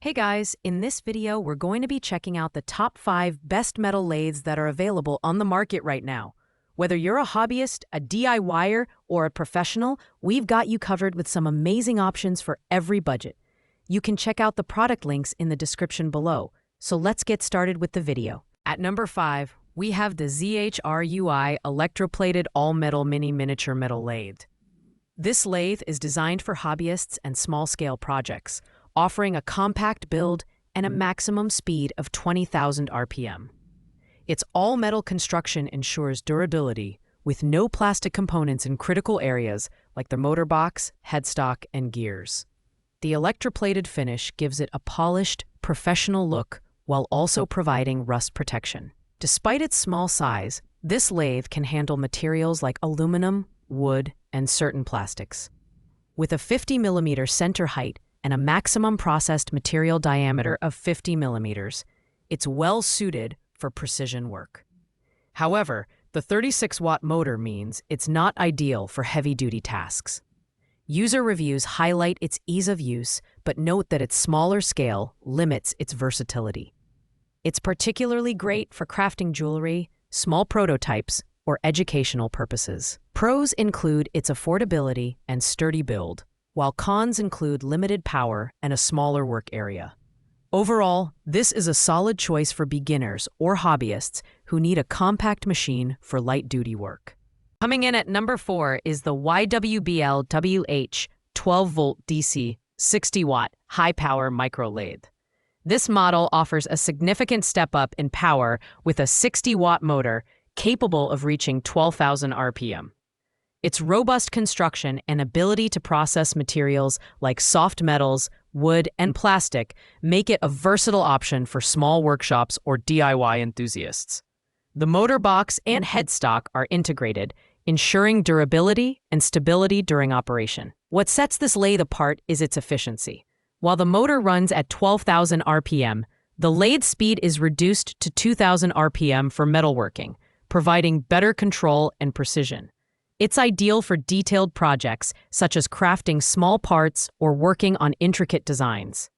Hey guys, in this video we're going to be checking out the top 5 best metal lathes that are available on the market right now. Whether you're a hobbyist, a DIYer, or a professional, we've got you covered with some amazing options for every budget. You can check out the product links in the description below, so let's get started with the video. At number 5, we have the ZHRUI electroplated all-metal miniature metal lathe. This lathe is designed for hobbyists and small-scale projects, offering a compact build and a maximum speed of 20,000 RPM. Its all-metal construction ensures durability, with no plastic components in critical areas like the motor box, headstock, and gears. The electroplated finish gives it a polished, professional look while also providing rust protection. Despite its small size, this lathe can handle materials like aluminum, wood, and certain plastics. With a 50mm center height and a maximum processed material diameter of 50 millimeters, it's well suited for precision work. However, the 36-watt motor means it's not ideal for heavy-duty tasks. User reviews highlight its ease of use, but note that its smaller scale limits its versatility. It's particularly great for crafting jewelry, small prototypes, or educational purposes. Pros include its affordability and sturdy build, while cons include limited power and a smaller work area. Overall, this is a solid choice for beginners or hobbyists who need a compact machine for light-duty work. Coming in at number 4 is the YWBL WH 12-volt DC 60-watt high-power micro lathe. This model offers a significant step up in power with a 60-watt motor capable of reaching 12,000 RPM. Its robust construction and ability to process materials like soft metals, wood, and plastic make it a versatile option for small workshops or DIY enthusiasts. The motor box and headstock are integrated, ensuring durability and stability during operation. What sets this lathe apart is its efficiency. While the motor runs at 12,000 RPM, the lathe speed is reduced to 2,000 RPM for metalworking, providing better control and precision. It's ideal for detailed projects, such as crafting small parts or working on intricate designs.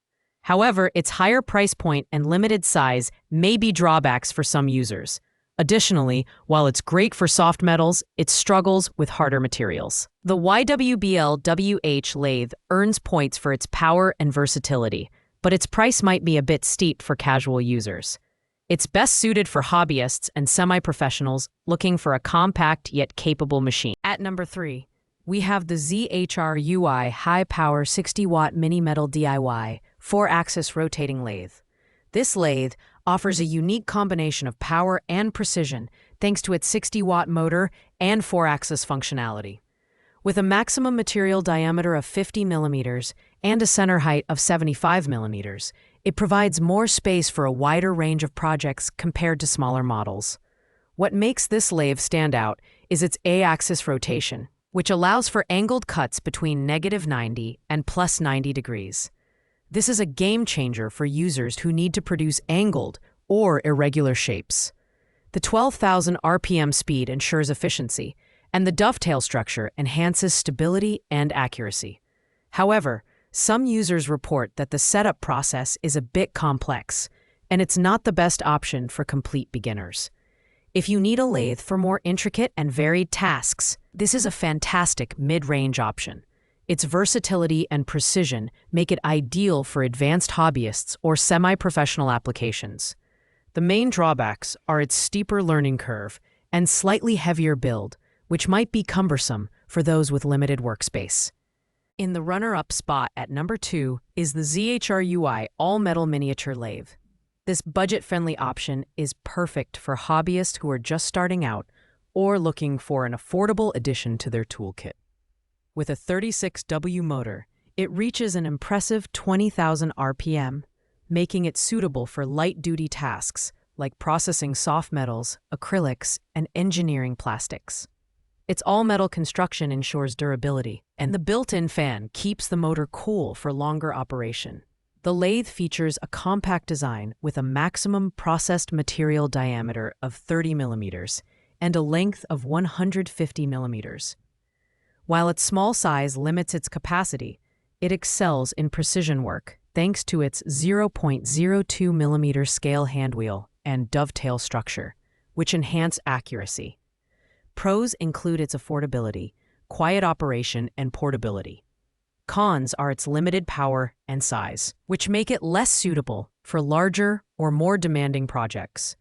However, its higher price point and limited size may be drawbacks for some users. Additionally, while it's great for soft metals, it struggles with harder materials. The YWBL WH lathe earns points for its power and versatility, but its price might be a bit steep for casual users. It's best suited for hobbyists and semi-professionals looking for a compact yet capable machine. At number 3, we have the ZHRUI high-power 60-watt mini-metal DIY 4-axis rotating lathe. This lathe offers a unique combination of power and precision thanks to its 60-watt motor and 4-axis functionality. With a maximum material diameter of 50 millimeters and a center height of 75 millimeters, it provides more space for a wider range of projects compared to smaller models. What makes this lathe stand out is its A-axis rotation, which allows for angled cuts between -90 and +90 degrees. This is a game changer for users who need to produce angled or irregular shapes. The 12,000 RPM speed ensures efficiency, and the dovetail structure enhances stability and accuracy. However, some users report that the setup process is a bit complex, and it's not the best option for complete beginners. If you need a lathe for more intricate and varied tasks, this is a fantastic mid-range option. Its versatility and precision make it ideal for advanced hobbyists or semi-professional applications. The main drawbacks are its steeper learning curve and slightly heavier build, which might be cumbersome for those with limited workspace. In the runner-up spot at number 2 is the ZHRUI all-metal miniature lathe. This budget-friendly option is perfect for hobbyists who are just starting out or looking for an affordable addition to their toolkit. With a 36W motor, it reaches an impressive 20,000 RPM, making it suitable for light-duty tasks like processing soft metals, acrylics, and engineering plastics. Its all-metal construction ensures durability, and the built-in fan keeps the motor cool for longer operation. The lathe features a compact design with a maximum processed material diameter of 30 millimeters and a length of 150 millimeters. While its small size limits its capacity, it excels in precision work thanks to its 0.02 millimeter scale handwheel and dovetail structure, which enhance accuracy. Pros include its affordability, quiet operation, and portability. Cons are its limited power and size, which make it less suitable for larger or more demanding projects.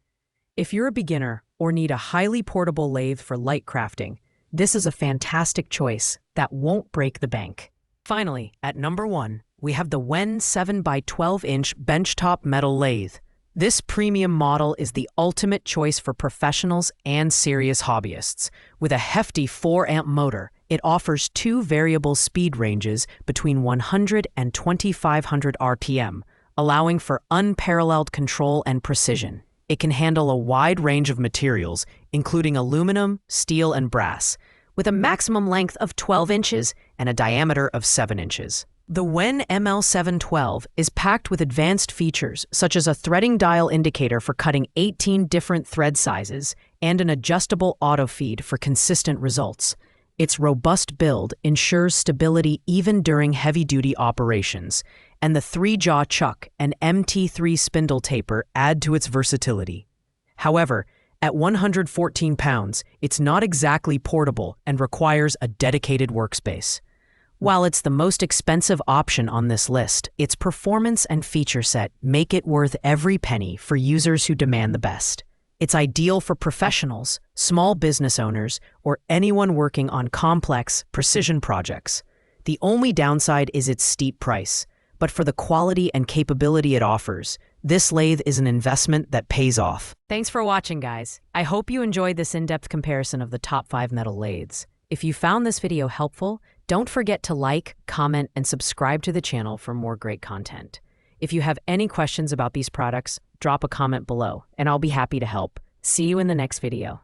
If you're a beginner or need a highly portable lathe for light crafting, this is a fantastic choice that won't break the bank. Finally, at number 1, we have the Wen 7x12-inch benchtop metal lathe. This premium model is the ultimate choice for professionals and serious hobbyists. With a hefty 4-amp motor, it offers 2 variable speed ranges between 100 and 2500 RPM, allowing for unparalleled control and precision. It can handle a wide range of materials, including aluminum, steel, and brass, with a maximum length of 12 inches and a diameter of 7 inches. The Wen ML712 is packed with advanced features such as a threading dial indicator for cutting 18 different thread sizes and an adjustable auto feed for consistent results. Its robust build ensures stability even during heavy-duty operations, and the 3-jaw chuck and MT3 spindle taper add to its versatility. However, at 114 pounds, it's not exactly portable and requires a dedicated workspace. While it's the most expensive option on this list, its performance and feature set make it worth every penny for users who demand the best. It's ideal for professionals, small business owners, or anyone working on complex, precision projects. The only downside is its steep price, but for the quality and capability it offers, this lathe is an investment that pays off. Thanks for watching, guys. I hope you enjoyed this in-depth comparison of the top 5 metal lathes. If you found this video helpful, don't forget to like, comment, and subscribe to the channel for more great content. If you have any questions about these products, drop a comment below, and I'll be happy to help. See you in the next video.